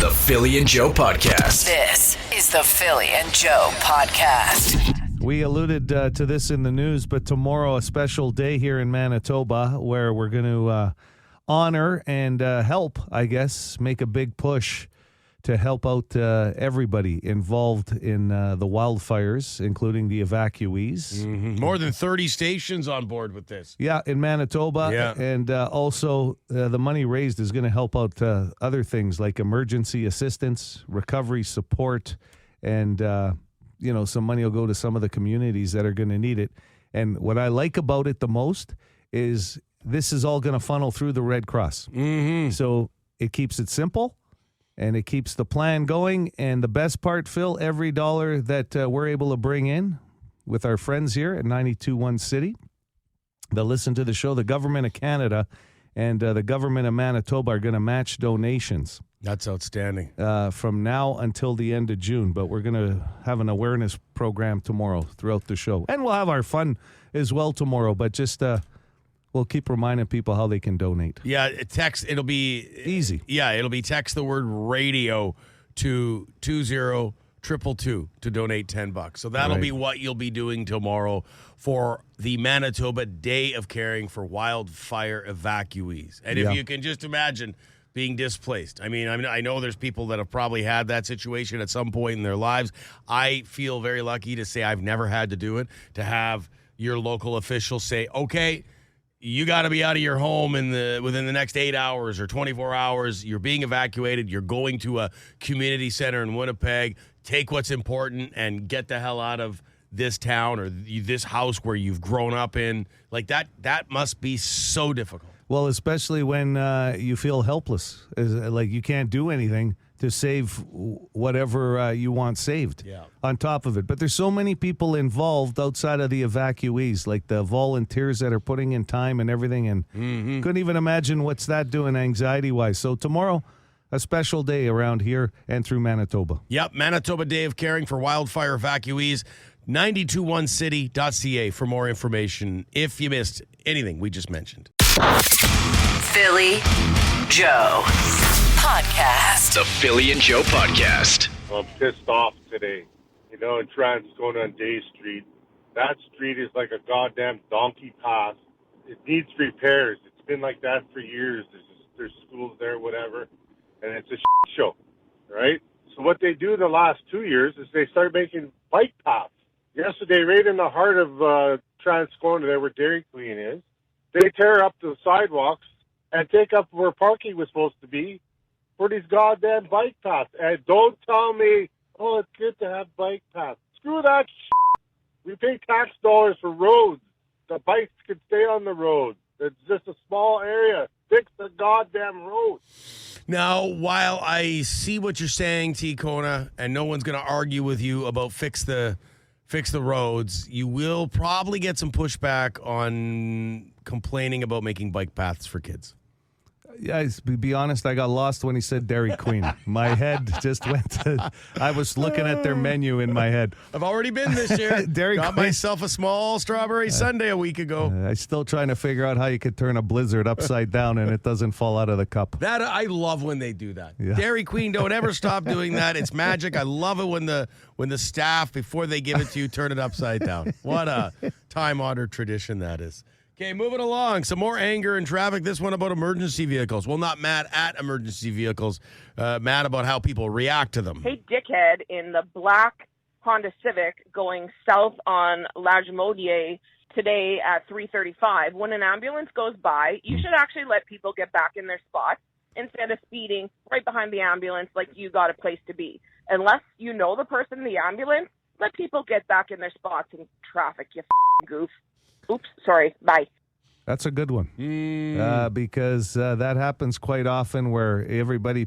The Philly and Joe Podcast. This is the Philly and Joe Podcast. We alluded to this in the news, but tomorrow a special day here in Manitoba where we're going to honor and help, I guess, make a big push to help out everybody involved in the wildfires, including the evacuees. Mm-hmm. More than 30 stations on board with this. Yeah, in Manitoba. Yeah. And also the money raised is going to help out other things like emergency assistance, recovery support, and, some money will go to some of the communities that are going to need it. And what I like about it the most is this is all going to funnel through the Red Cross. Mm-hmm. So it keeps it simple. And it keeps the plan going. And the best part, Phil, every dollar that we're able to bring in with our friends here at 92.1 City, they'll listen to the show. The Government of Canada and the Government of Manitoba are going to match donations. That's outstanding. From now until the end of June. But we're going to have an awareness program tomorrow throughout the show. And we'll have our fun as well tomorrow. But just... we'll keep reminding people how they can donate. Yeah, it'll be... Easy. Yeah, it'll be text the word radio to 20222 to donate $10. So that'll be what you'll be doing tomorrow for the Manitoba Day of Caring for Wildfire Evacuees. And if you can just imagine being displaced. I mean, I know there's people that have probably had that situation at some point in their lives. I feel very lucky to say I've never had to do it, to have your local officials say, okay, you got to be out of your home within the next 8 hours or 24 hours. You're being evacuated. You're going to a community center in Winnipeg. Take what's important and get the hell out of this town or this house where you've grown up in. Like that must be so difficult. Well, especially when you feel helpless, like you can't do anything to save whatever you want saved on top of it. But there's so many people involved outside of the evacuees, like the volunteers that are putting in time and everything, and couldn't even imagine what's that doing anxiety-wise. So tomorrow, a special day around here and through Manitoba. Yep, Manitoba Day of Caring for Wildfire Evacuees, 921city.ca for more information if you missed anything we just mentioned. Philly Joe Podcast. The Philly and Joe Podcast. I'm pissed off today. In Transcona on Day Street. That street is like a goddamn donkey path. It needs repairs. It's been like that for years. There's schools there, whatever, and it's a shit show, right? So what they do the last 2 years is they start making bike paths. Yesterday, right in the heart of Transcona, there where Dairy Queen is, they tear up the sidewalks and take up where parking was supposed to be for these goddamn bike paths. And don't tell me, oh, it's good to have bike paths. Screw that shit. We pay tax dollars for roads. The bikes can stay on the road. It's just a small area. Fix the goddamn road. Now, while I see what you're saying, T. Kona, and no one's going to argue with you about fix the roads, you will probably get some pushback on complaining about making bike paths for kids. Yeah, to be honest, I got lost when he said Dairy Queen. My head just went to... I was looking at their menu in my head. I've already been this year. Dairy Got Queen. myself a small strawberry sundae a week ago. I'm still trying to figure out how you could turn a Blizzard upside down and it doesn't fall out of the cup. That I love when they do that. Yeah. Dairy Queen, don't ever stop doing that. It's magic. I love it when the staff, before they give it to you, turn it upside down. What a time-honored tradition that is. Okay, moving along. Some more anger and traffic. This one about emergency vehicles. Well, not mad at emergency vehicles. Mad about how people react to them. Hey, dickhead, in the black Honda Civic going south on Lagimodier today at 3:35. When an ambulance goes by, you should actually let people get back in their spots instead of speeding right behind the ambulance like you got a place to be. Unless you know the person in the ambulance, let people get back in their spots in traffic, you goof. Oops, sorry, bye. That's a good one. Because that happens quite often where everybody,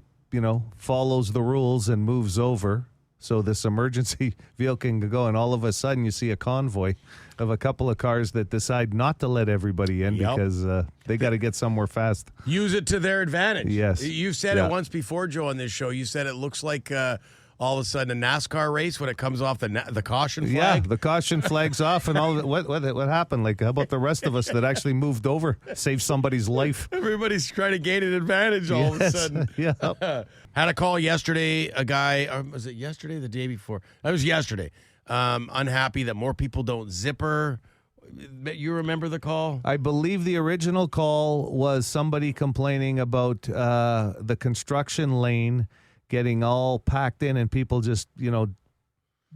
follows the rules and moves over. So this emergency vehicle can go, and all of a sudden you see a convoy of a couple of cars that decide not to let everybody in because they got to get somewhere fast. Use it to their advantage. Yes. You've said it once before, Joe, on this show. You said it looks like all of a sudden a NASCAR race when it comes off the caution flag. Yeah, the caution flag's off, and all. What happened? Like, how about the rest of us that actually moved over, saved somebody's life? Everybody's trying to gain an advantage all of a sudden. Yeah. Had a call yesterday. A guy, was it yesterday or the day before? That was yesterday. Unhappy that more people don't zipper. You remember the call? I believe the original call was somebody complaining about the construction lane getting all packed in and people just,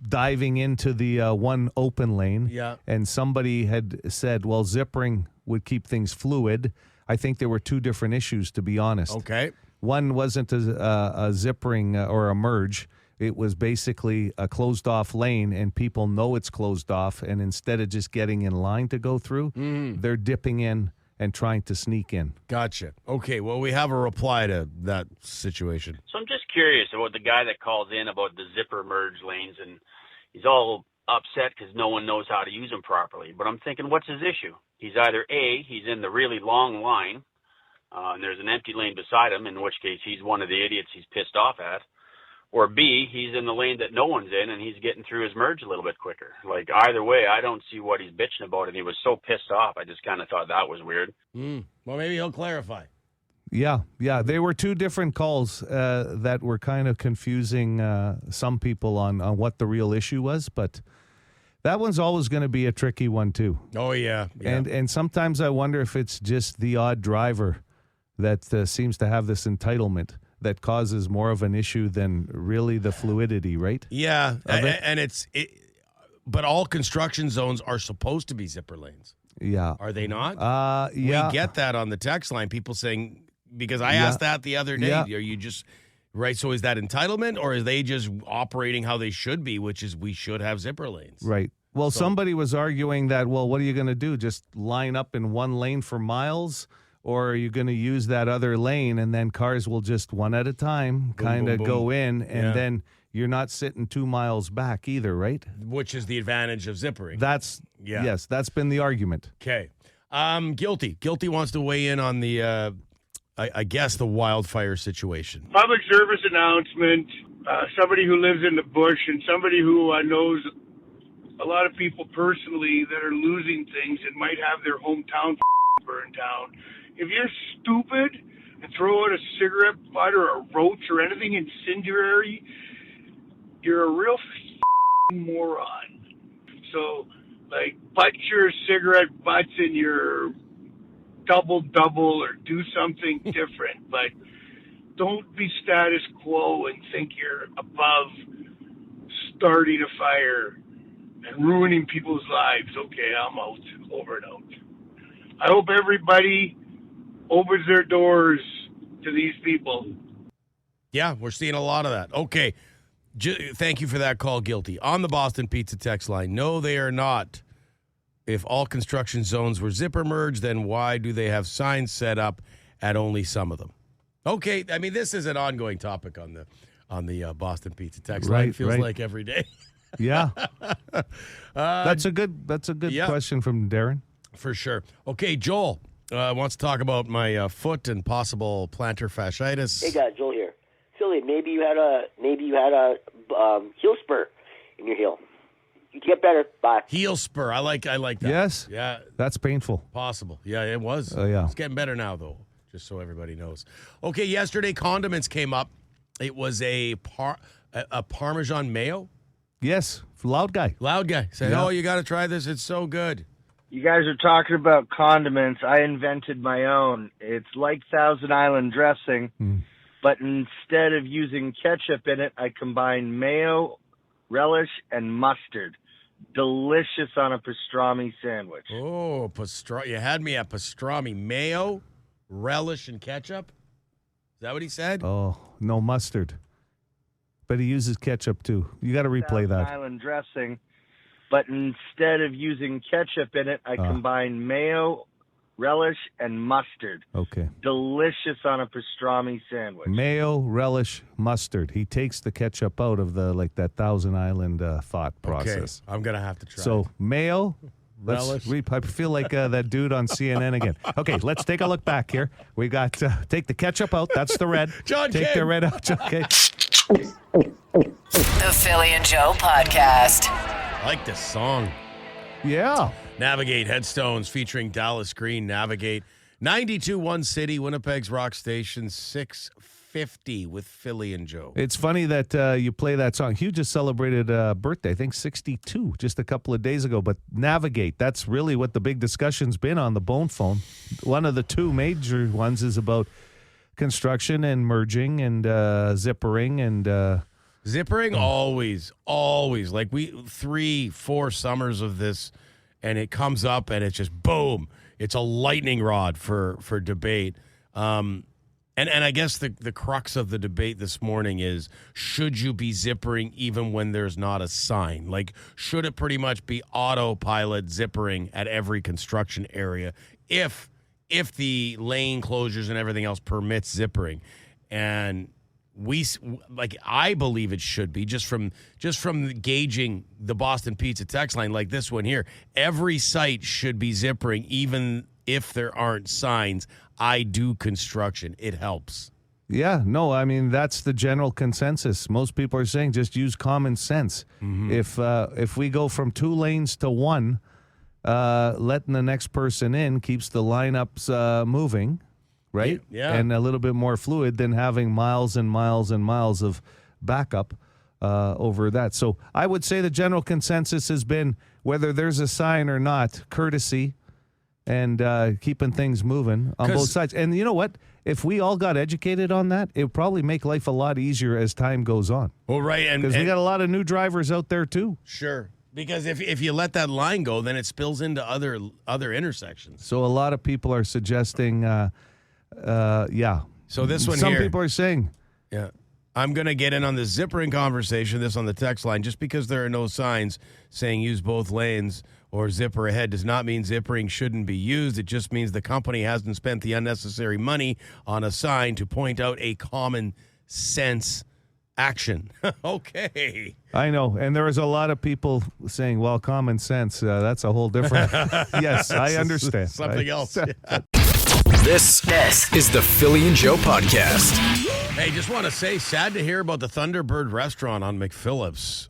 diving into the one open lane. Yeah. And somebody had said, well, zippering would keep things fluid. I think there were two different issues, to be honest. Okay. One wasn't a zippering or a merge. It was basically a closed off lane, and people know it's closed off. And instead of just getting in line to go through, they're dipping in and trying to sneak in. Gotcha. Okay, well, we have a reply to that situation. So I'm just curious about the guy that calls in about the zipper merge lanes, and he's all upset because no one knows how to use them properly. But I'm thinking, what's his issue? He's either A, he's in the really long line, and there's an empty lane beside him, in which case he's one of the idiots he's pissed off at. Or B, he's in the lane that no one's in, and he's getting through his merge a little bit quicker. Like, either way, I don't see what he's bitching about, and he was so pissed off. I just kind of thought that was weird. Well, maybe he'll clarify. Yeah. They were two different calls that were kind of confusing some people on what the real issue was, but that one's always going to be a tricky one, too. Oh, yeah. And sometimes I wonder if it's just the odd driver that seems to have this entitlement that causes more of an issue than really the fluidity, right? Yeah, and but all construction zones are supposed to be zipper lanes. Yeah. Are they not? Yeah. We get that on the text line, people saying, because I asked that the other day, are you just, right, so is that entitlement, or are they just operating how they should be, which is we should have zipper lanes? Right. Well, somebody was arguing that, well, what are you going to do? Just line up in one lane for miles? Or are you going to use that other lane and then cars will just one at a time kind of go in and then you're not sitting 2 miles back either, right? Which is the advantage of zippering. Yes, that's been the argument. Okay. Guilty. Guilty wants to weigh in on the, I guess, the wildfire situation. Public service announcement, somebody who lives in the bush and somebody who knows a lot of people personally that are losing things and might have their hometown burned down. If you're stupid and throw out a cigarette butt or a roach or anything incendiary, you're a real moron. So, butt your cigarette butts in your double or do something different. But don't be status quo and think you're above starting a fire and ruining people's lives. Okay, I'm out. Over and out. I hope everybody opens their doors to these people. Yeah, we're seeing a lot of that. Okay. Thank you for that call, Guilty. On the Boston Pizza text line, no, they are not. If all construction zones were zipper merged, then why do they have signs set up at only some of them? Okay, I mean, this is an ongoing topic on the Boston Pizza text line. It feels like every day. Yeah. That's a good question from Darren. For sure. Okay, Joel wants to talk about my foot and possible plantar fasciitis. Hey guys, Joel here. Philly, maybe you had a heel spur in your heel. You can get better. Bye. Heel spur. I like that. Yes. Yeah. That's painful. Possible. Yeah, it was. Yeah. It's getting better now, though, just so everybody knows. Okay, yesterday condiments came up. It was a Parmesan mayo. Yes. Loud guy. Said, Yeah. oh, you got to try this. It's so good. You guys are talking about condiments. I invented my own. It's like Thousand Island dressing, but instead of using ketchup in it, I combine mayo, relish, and mustard. Delicious on a pastrami sandwich. Oh, you had me at pastrami. Mayo, relish, and ketchup? Is that what he said? Oh, no mustard. But he uses ketchup, too. You got to replay that. Thousand Island dressing, but instead of using ketchup in it, I combine mayo, relish, and mustard. Okay. Delicious on a pastrami sandwich. Mayo, relish, mustard. He takes the ketchup out of that Thousand Island thought process. Okay. I'm going to have to try. So, mayo, relish. I feel like that dude on CNN again. Okay, let's take a look back here. We got, take the ketchup out. That's the red. John Take King. the red out. Okay. Philly and Joe podcast. I like this song. Yeah. Navigate Headstones featuring Dallas Green. Navigate 92.1 City, Winnipeg's rock station, 650 with Philly and Joe. It's funny that you play that song. Hugh just celebrated a birthday, I think 62, just a couple of days ago. But Navigate, that's really what the big discussion's been on the Bone Phone. One of the two major ones is about construction and merging and zippering and... Zippering, always. Like 3-4 summers of this, and it comes up and it's just boom. It's a lightning rod for debate. And I guess the crux of the debate this morning is, should you be zippering even when there's not a sign? Like, should it pretty much be autopilot zippering at every construction area if the lane closures and everything else permits zippering? And I believe it should be just from gauging the Boston Pizza text line like this one here. Every site should be zippering even if there aren't signs. I do construction. It helps. Yeah, no, I mean, that's the general consensus. Most people are saying just use common sense. Mm-hmm. If we go from 2 lanes to 1, letting the next person in keeps the lineups moving. Right? Yeah. And a little bit more fluid than having miles and miles and miles of backup over that. So I would say the general consensus has been, whether there's a sign or not, courtesy and keeping things moving on both sides. And you know what? If we all got educated on that, it would probably make life a lot easier as time goes on. Well, right. Because we got a lot of new drivers out there, too. Sure. Because if you let that line go, then it spills into other intersections. So a lot of people are suggesting... yeah. So this one Some here. people are saying. Yeah. I'm going to get in on the zippering conversation, this on the text line. Just because there are no signs saying use both lanes or zipper ahead does not mean zippering shouldn't be used. It just means the company hasn't spent the unnecessary money on a sign to point out a common sense action. Okay. I know. And there was a lot of people saying, well, common sense, that's a whole different. Yes, I understand. Something else. This is the Philly and Joe podcast. Hey, just want to say, sad to hear about the Thunderbird restaurant on McPhillips.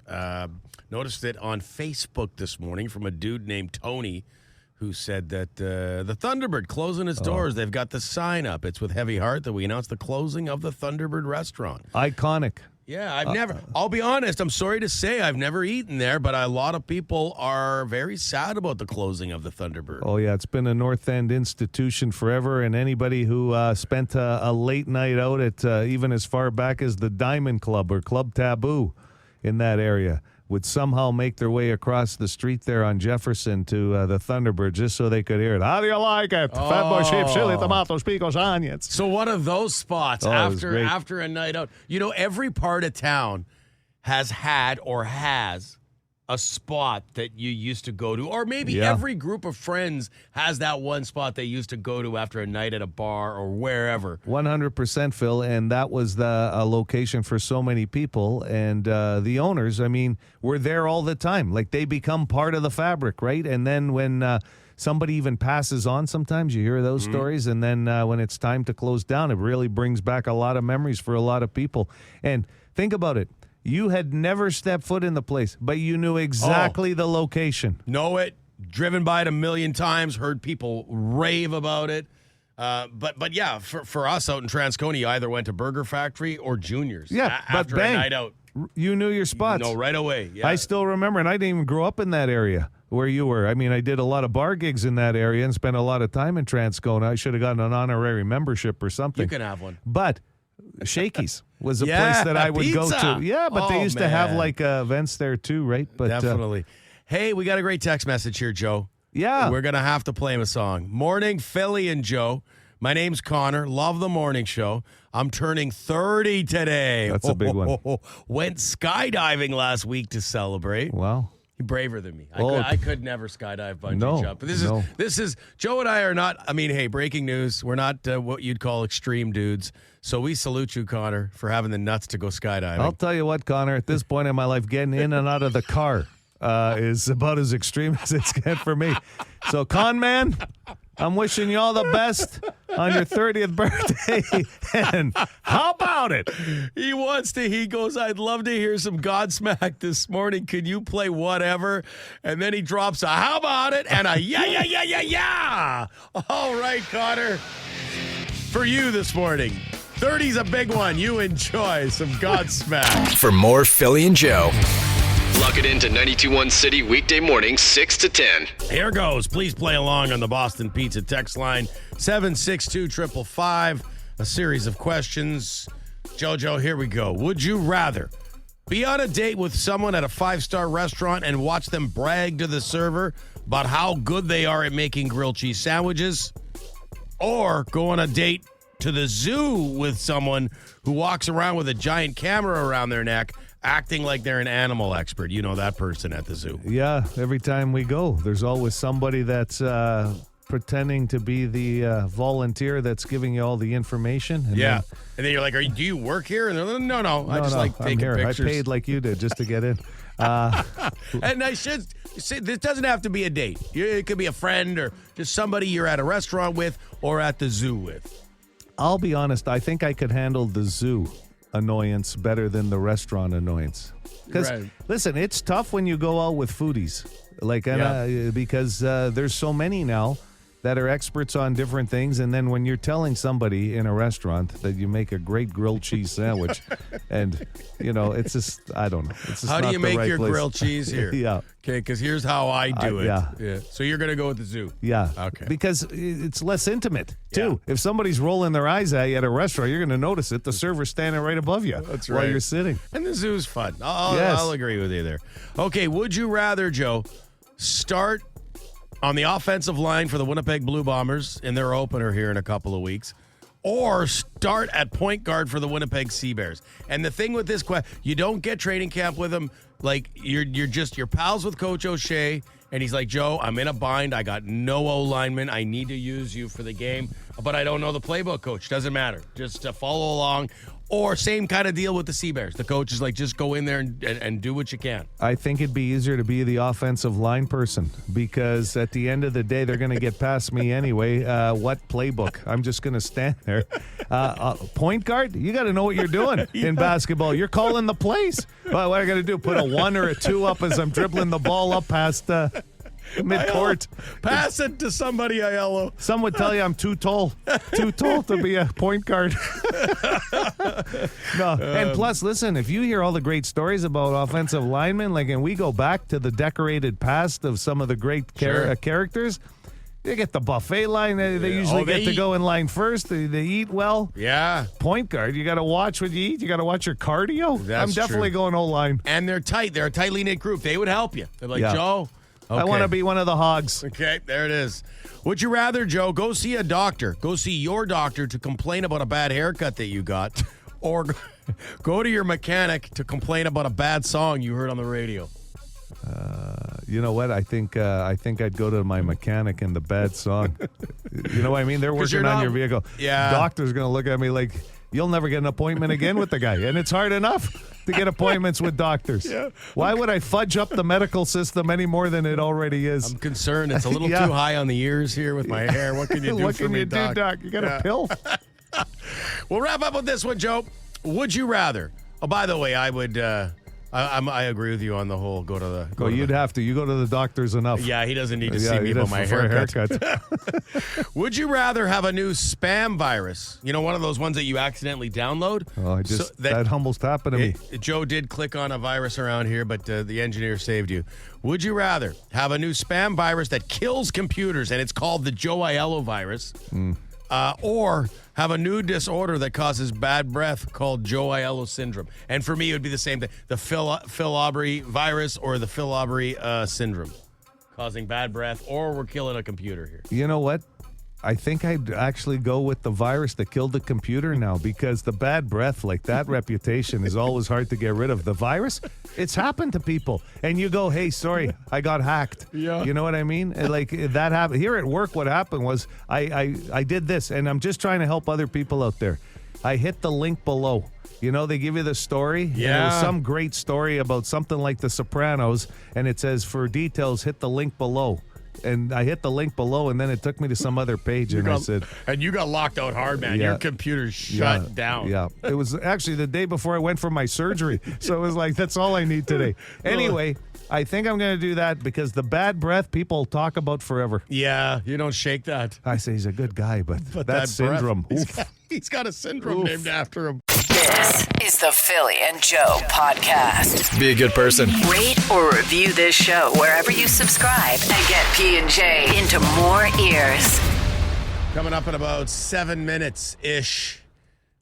Noticed it on Facebook this morning from a dude named Tony who said that the Thunderbird closing its doors. They've got the sign up. It's with heavy heart that we announced the closing of the Thunderbird restaurant. Iconic. Yeah, I've never, I'll be honest, I'm sorry to say I've never eaten there, but a lot of people are very sad about the closing of the Thunderbird. Oh, yeah, it's been a North End institution forever, and anybody who spent a late night out at even as far back as the Diamond Club or Club Taboo in that area would somehow make their way across the street there on Jefferson to the Thunderbird just so they could hear it. How do you like it? Fat boy sheep, chili, tomatoes, picos, onions. So one of those spots after a night out. You know, every part of town has had or has a spot that you used to go to, or maybe every group of friends has that one spot they used to go to after a night at a bar or wherever. 100%, Phil, and that was a location for so many people, and the owners, I mean, were there all the time. Like, they become part of the fabric, right? And then when somebody even passes on, sometimes you hear those stories, and then when it's time to close down, it really brings back a lot of memories for a lot of people. And think about it. You had never stepped foot in the place, but you knew exactly the location. Know it, driven by it a million times, heard people rave about it. But yeah, for us out in Transcona, you either went to Burger Factory or Junior's. Yeah, after bang, a night out. You knew your spots. No, right away. Yeah. I still remember, and I didn't even grow up in that area where you were. I mean, I did a lot of bar gigs in that area and spent a lot of time in Transcona. I should have gotten an honorary membership or something. You can have one. But Shakey's was a place that I would go to. Yeah, but they used to have like events there too, right? But definitely. Hey, we got a great text message here, Joe. Yeah. We're going to have to play him a song. Morning, Philly and Joe. My name's Connor. Love the morning show. I'm turning 30 today. That's a big one. Went skydiving last week to celebrate. Wow. You're braver than me. I could never skydive, bungee jump. But this is Joe and I are not. I mean, hey, breaking news. We're not what you'd call extreme dudes. So we salute you, Connor, for having the nuts to go skydiving. I'll tell you what, Connor. At this point in my life, getting in and out of the car is about as extreme as it's get for me. So, con man, I'm wishing you all the best on your 30th birthday. And how about it? He goes, I'd love to hear some Godsmack this morning. Could you play whatever? And then he drops a how about it and a yeah. All right, Connor. For you this morning. 30's a big one. You enjoy some Godsmack. For more Philly and Joe, plug it into 92.1 City weekday mornings 6 to 10. Here goes. Please play along on the Boston Pizza text line 762-555. A series of questions. Jojo, here we go. Would you rather be on a date with someone at a 5-star restaurant and watch them brag to the server about how good they are at making grilled cheese sandwiches, or go on a date to the zoo with someone who walks around with a giant camera around their neck acting like they're an animal expert? You know that person at the zoo. Yeah, every time we go, there's always somebody that's pretending to be the volunteer that's giving you all the information. And and then you're like, do you work here? And they're like, no, I just like taking pictures. I paid like you did just to get in. And I should say, this doesn't have to be a date. It could be a friend or just somebody you're at a restaurant with or at the zoo with. I'll be honest, I think I could handle the zoo annoyance better than the restaurant annoyance. Because, listen, it's tough when you go out with foodies. Because there's so many now that are experts on different things. And then when you're telling somebody in a restaurant that you make a great grilled cheese sandwich and, it's just, I don't know. It's just how do you make your place. Grilled cheese here? Yeah. Okay, because here's how I do it. Yeah. So you're going to go with the zoo? Yeah. Okay. Because it's less intimate, too. Yeah. If somebody's rolling their eyes at you at a restaurant, you're going to notice it. The server's standing right above you. That's right. While you're sitting. And the zoo's fun. I'll agree with you there. Okay, would you rather, Joe, start on the offensive line for the Winnipeg Blue Bombers in their opener here in a couple of weeks, or start at point guard for the Winnipeg Sea Bears? And the thing with this question, you don't get training camp with them. Like, you're pals with Coach O'Shea, and he's like, Joe, I'm in a bind. I got no O-lineman. I need to use you for the game, but I don't know the playbook, Coach. Doesn't matter. Just follow along. Or same kind of deal with the Sea Bears. The coach is like, just go in there and do what you can. I think it'd be easier to be the offensive line person because at the end of the day, they're going to get past me anyway. What playbook? I'm just going to stand there. Point guard? You got to know what you're doing in basketball. You're calling the plays. Well, what I got to do? Put a 1 or a 2 up as I'm dribbling the ball up past midcourt. Pass it to somebody, Aiello. Some would tell you I'm too tall to be a point guard. No, and plus, listen, if you hear all the great stories about offensive linemen, and we go back to the decorated past of some of the great characters, they get the buffet line. They usually get to go in line first. They eat well. Yeah. Point guard, you got to watch what you eat. You got to watch your cardio. I'm definitely going O-line. And they're tight. They're a tightly knit group. They would help you. They're like, Joe. Okay. I want to be one of the hogs. Okay, there it is. Would you rather, Joe, go see a doctor, go see your doctor to complain about a bad haircut that you got, or go to your mechanic to complain about a bad song you heard on the radio? You know what? I think I'd go to my mechanic and the bad song. You know what I mean? They're working on your vehicle. Yeah. Doctor's going to look at me like, you'll never get an appointment again with the guy. And it's hard enough to get appointments with doctors. Yeah. Why would I fudge up the medical system any more than it already is? I'm concerned. It's a little too high on the ears here with my hair. What can you do for me, Doc? Doc? You got a pill? We'll wrap up with this one, Joe. Would you rather? Oh, by the way, I would... I agree with you on the whole go to the... You'd have to. You go to the doctors enough. Yeah, he doesn't need to see me about my haircut. Would you rather have a new spam virus? You know, one of those ones that you accidentally download? Oh, that humbles happened to me. Joe did click on a virus around here, but the engineer saved you. Would you rather have a new spam virus that kills computers, and it's called the Joe Aiello virus, or have a new disorder that causes bad breath called Joe Aiello syndrome? And for me, it would be the same thing. The Phil Aubrey virus or the Phil Aubrey syndrome, causing bad breath, or we're killing a computer here. You know what? I think I'd actually go with the virus that killed the computer now, because the bad breath, like that reputation, is always hard to get rid of. The virus, it's happened to people. And you go, hey, sorry, I got hacked. Yeah. You know what I mean? Like that happened. Here at work, what happened was I did this, and I'm just trying to help other people out there. I hit the link below. You know, they give you the story. Yeah. And it was some great story about something like The Sopranos, and it says, for details, hit the link below. And I hit the link below, and then it took me to some other page, and I said... And you got locked out hard, man. Yeah. Your computer's shut down. Yeah. It was actually the day before I went for my surgery. So it was like, that's all I need today. Anyway, I think I'm going to do that because the bad breath people talk about forever. Yeah, you don't shake that. I say he's a good guy, but that breath, syndrome. He's got a syndrome named after him. This is the Philly and Joe podcast. Be a good person. Rate or review this show wherever you subscribe and get P&J into more ears. Coming up in about 7 minutes-ish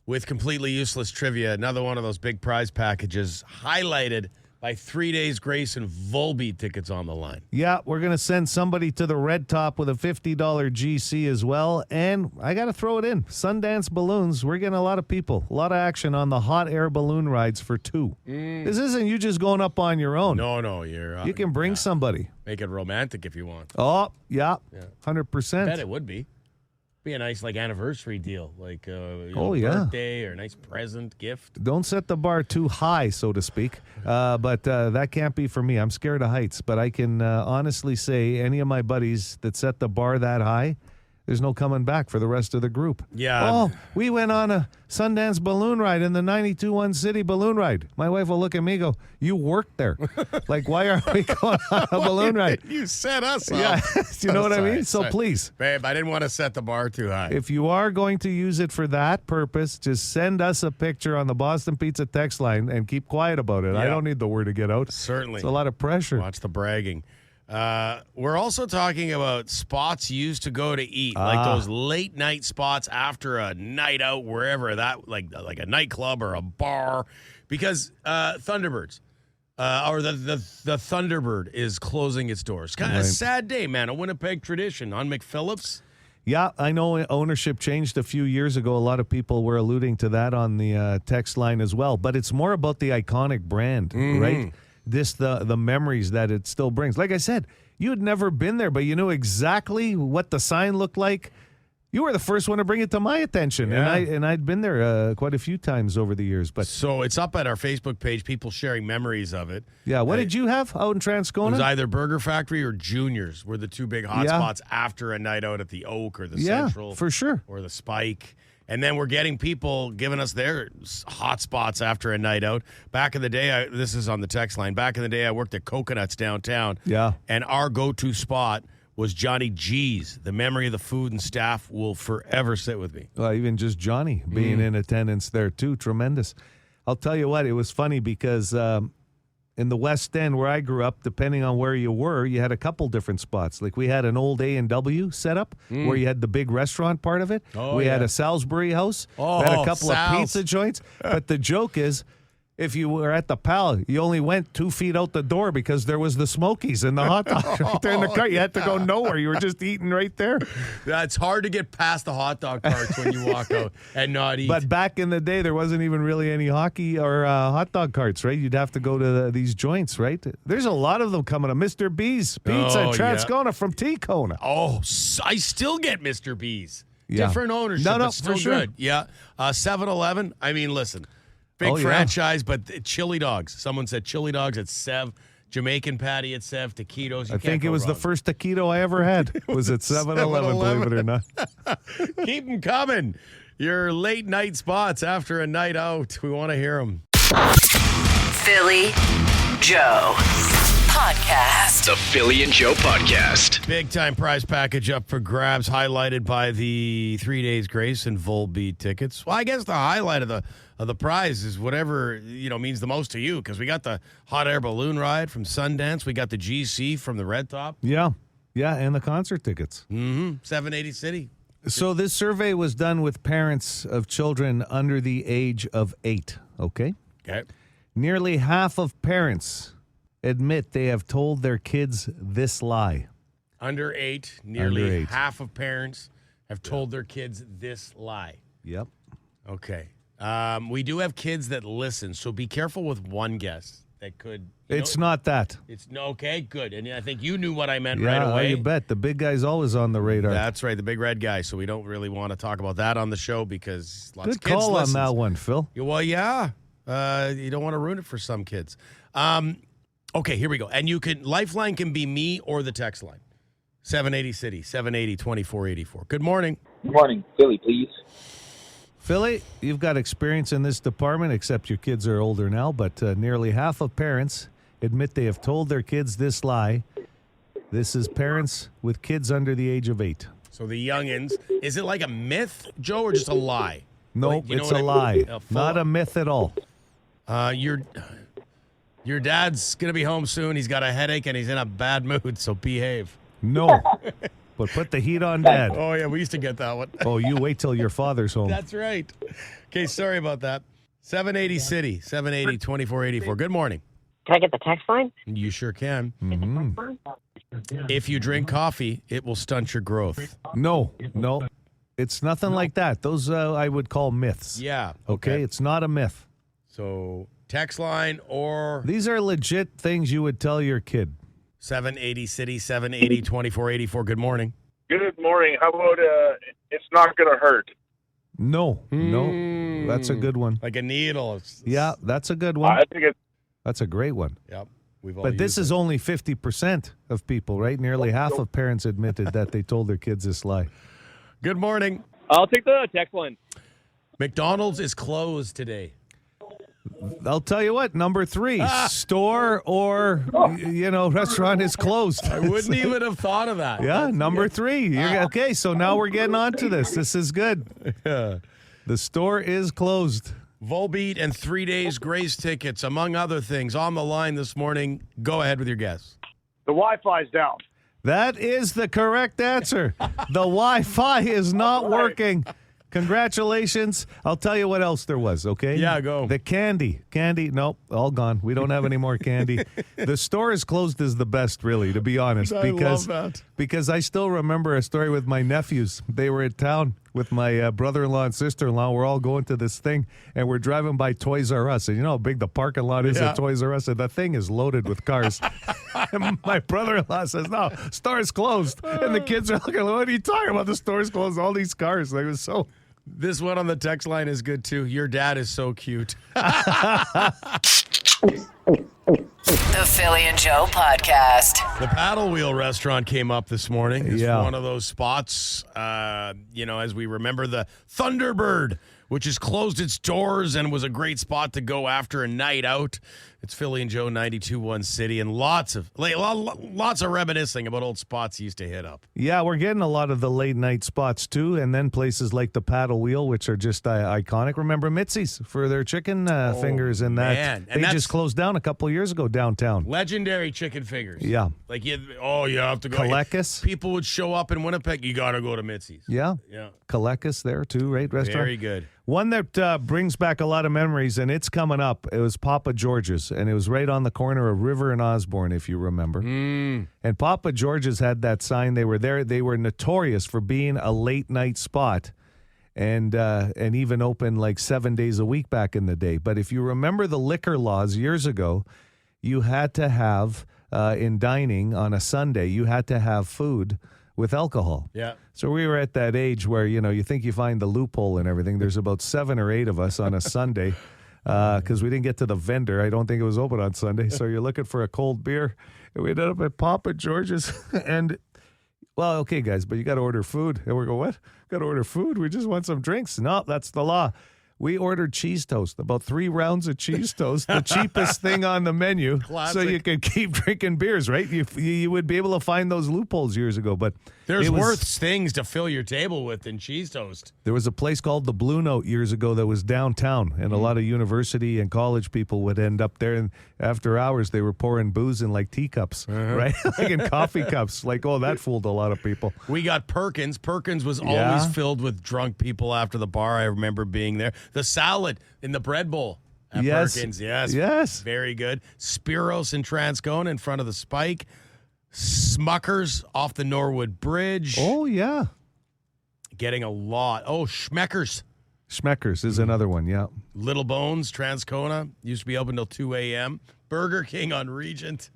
with completely useless trivia. Another one of those big prize packages highlighted by 3 days grace and Volbeat tickets on the line. Yeah, we're going to send somebody to the Red Top with a $50 GC as well. And I got to throw it in. Sundance Balloons. We're getting a lot of people. A lot of action on the hot air balloon rides for two. This isn't you just going up on your own. No, you can bring somebody. Make it romantic if you want. Oh, yeah. 100%. I bet it would be. Be a nice anniversary deal, yeah, birthday or a nice present gift. Don't set the bar too high, so to speak. But that can't be for me. I'm scared of heights. But I can honestly say any of my buddies that set the bar that high, there's no coming back for the rest of the group. Yeah. Oh, we went on a Sundance balloon ride in the 92.1 City balloon ride. My wife will look at me and go, you worked there. Why are we going on a balloon ride? You set us up. Yeah, you know what I mean? Sorry. Please. Babe, I didn't want to set the bar too high. If you are going to use it for that purpose, just send us a picture on the Boston Pizza text line and keep quiet about it. Yeah. I don't need the word to get out. Certainly. It's a lot of pressure. Watch the bragging. We're also talking about spots used to go to eat, like those late night spots after a night out, wherever that, like a nightclub or a bar, because Thunderbirds, or the Thunderbird is closing its doors. Kind of a sad day, man. A Winnipeg tradition on McPhillips. Yeah, I know ownership changed a few years ago. A lot of people were alluding to that on the text line as well. But it's more about the iconic brand, right? The memories that it still brings. Like I said, you had never been there, but you knew exactly what the sign looked like. You were the first one to bring it to my attention, Yeah. and I'd been there quite a few times over the years. But So it's up at our Facebook page, people sharing memories of it. yeah, what did you have out in It Transcona? was either Burger Factory or Juniors were the two big hot spots after a night out at the Oak or the Central. For sure. Or the Spike. And then we're getting people giving us their hot spots after a night out. Back in the day, this is on the text line. Back in the day, I worked at Coconuts downtown. Yeah. And our go-to spot was Johnny G's. The memory of the food and staff will forever sit with me. Well, even just Johnny being in attendance there too, tremendous. I'll tell you what, it was funny because in the West End where I grew up, depending on where you were, you had a couple different spots. Like we had an old A&W setup where you had the big restaurant part of it. We had a Salisbury house. We had a couple of pizza joints. But the joke is, if you were at the Pal, you only went 2 feet out the door because there was the Smokies and the hot dog right there in the cart. You had to go nowhere. You were just eating right there. It's hard to get past the hot dog carts when you walk out and not eat. But back in the day, there wasn't even really any hockey or hot dog carts, right? You'd have to go to these joints, right? There's a lot of them coming up. Mr. B's Pizza, Transcona from T-Kona. Oh, I still get Mr. B's. Yeah. Different ownership, No, but still for sure. good. Yeah. 7-Eleven, I mean, listen, big Oh, yeah. franchise, but chili dogs. Someone said chili dogs at Sev, Jamaican patty at Sev, taquitos. I think it was the first taquito I ever had. Was at 7-Eleven, believe it or not. Keep them coming. Your late night spots after a night out. We want to hear them. Philly Joe podcast. The Philly and Joe podcast. Big time prize package up for grabs, highlighted by the 3 days grace and Volbeat tickets. Well, I guess the highlight of the prize is whatever means the most to you, because we got the hot air balloon ride from Sundance, we got the GC from the Red Top. Yeah, and the concert tickets. 780 City. So this survey was done with parents of children under the age of 8, okay? Okay. Nearly half of parents admit they have told their kids this lie. Under 8, nearly Under 8. half of parents have told their kids this lie. Yep. Okay. We do have kids that listen, so be careful with one guess that could. It's not that. It's okay, good. And I think you knew what I meant Yeah, right away. you bet. The big guy's always on the radar. That's right, the big red guy. So we don't really want to talk about that on the show because lots Good of kids call listens. on that one, Phil. Well, yeah. You don't want to ruin it for some kids. Okay, here we go. And Lifeline can be me or the text line. 780 City, 780-2484. Good morning. Good morning. Philly, please. Philly, you've got experience in this department, except your kids are older now, but nearly half of parents admit they have told their kids this lie. This is parents with kids under the age of 8. So the youngins, is it like a myth, Joe, or just a lie? No, Like, you know it's what a I mean? lie. Not a myth at all. Your dad's going to be home soon. He's got a headache and he's in a bad mood, so behave. No. But put the heat on Dad. Oh, yeah, we used to get that one. Oh, you wait till your father's home. That's right. Okay, sorry about that. 780 City, 780-2484. Good morning. Can I get the text line? You sure can. If you drink coffee, it will stunt your growth. No. It's nothing like that. Those I would call myths. Yeah. Okay? It's not a myth. So text line or These are legit things you would tell your kid. 780 City, 780-2484. Good morning. Good morning. How about it's not going to hurt? No. That's a good one. Like a needle. Yeah, that's a good one. I think That's a great one. Yep. We've all But this used is it. only 50% of people, right? Nearly half of parents admitted that they told their kids this lie. Good morning. I'll take the text line. McDonald's is closed today. I'll tell you what, number 3, store or, restaurant is closed. I wouldn't even have thought of that. Yeah, number 3. Okay, so now we're getting on to this. This is good. The store is closed. Volbeat and 3 days grace tickets, among other things, on the line this morning. Go ahead with your guess. the Wi-Fi's down. That is the correct answer. The Wi-Fi is not working. Congratulations. I'll tell you what else there was, okay? Yeah, go. The candy. Nope, all gone. We don't have any more candy. The store is closed is the best, really, to be honest. I love that. Because I still remember a story with my nephews. They were in town with my brother-in-law and sister-in-law. We're all going to this thing, and we're driving by Toys R Us. And you know how big the parking lot is at Toys R Us? And the thing is loaded with cars. And my brother-in-law says, no, store's closed. And the kids are looking, what are you talking about? The store's closed. All these cars. Like, it was so... This one on the text line is good, too. Your dad is so cute. The Philly and Joe Podcast. The Paddle Wheel restaurant came up this morning. It's Yeah. one of those spots, as we remember the Thunderbird, which has closed its doors and was a great spot to go after a night out. It's Philly and Joe 92.1 City, and lots of reminiscing about old spots he used to hit up. Yeah, we're getting a lot of the late night spots too, and then places like the Paddle Wheel, which are just iconic. Remember Mitzi's for their chicken fingers and that. man. And They that's- just closed down a couple of years ago downtown. Legendary chicken fingers. Yeah. Like, you have to go. Kalekas. People would show up in Winnipeg. You got to go to Mitzi's. Yeah. Yeah. Kalekas there too, right? Restaurant. Very good. One that brings back a lot of memories, and it's coming up. It was Papa George's, and it was right on the corner of River and Osborne, if you remember. And Papa George's had that sign. They were there. They were notorious for being a late night spot, and even open like 7 days a week back in the day. But if you remember the liquor laws years ago, you had to have in dining on a Sunday, you had to have food with alcohol. Yeah. So we were at that age where, you think you find the loophole and everything. There's about 7 or 8 of us on a Sunday because we didn't get to the vendor. I don't think it was open on Sunday. So you're looking for a cold beer. And we ended up at Papa George's. And, well, okay, guys, but you got to order food. And we go, what? Got to order food? We just want some drinks. No, that's the law. We ordered cheese toast, about 3 rounds of cheese toast, the cheapest thing on the menu, Classic. so you could keep drinking beers, right? You would be able to find those loopholes years ago, but There's it was- worse things to fill your table with than cheese toast. There was a place called the Blue Note years ago that was downtown, and a lot of university and college people would end up there, and after hours they were pouring booze in like teacups, right? Like in coffee cups. Like, oh, that fooled a lot of people. We got Perkins. Perkins was Yeah. always filled with drunk people after the bar. I remember being there. The salad in the bread bowl at Yes. Perkins. Yes. Yes. Very good. Spiros in Transcona in front of the Spike. Smuckers off the Norwood Bridge. Oh, yeah. Getting a lot. Oh, Schmeckers. Schmeckers is another one, yeah. Little Bones, Transcona. Used to be open till 2 a.m. Burger King on Regent.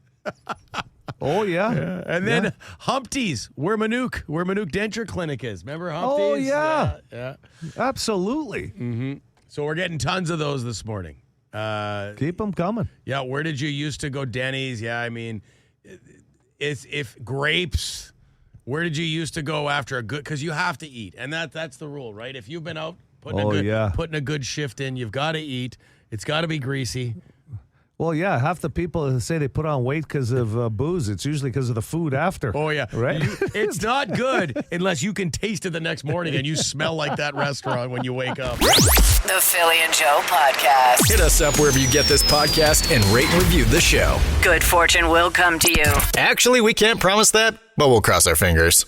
Oh, yeah. And then Humpty's, where Manuk Denture Clinic is. Remember Humpty's? Oh, yeah. Yeah. Absolutely. Mm-hmm. So we're getting tons of those this morning. Keep them coming. Yeah, where did you used to go? Denny's. Yeah, I mean, if grapes Where did you used to go after a good? Because you have to eat, and that's the rule, right? If you've been out putting a good shift in, you've got to eat. It's got to be greasy. Well, yeah, half the people say they put on weight because of booze. It's usually because of the food after. Oh, yeah. Right? It's not good unless you can taste it the next morning and you smell like that restaurant when you wake up. The Philly and Joe Podcast. Hit us up wherever you get this podcast and rate and review the show. Good fortune will come to you. Actually, we can't promise that, but we'll cross our fingers.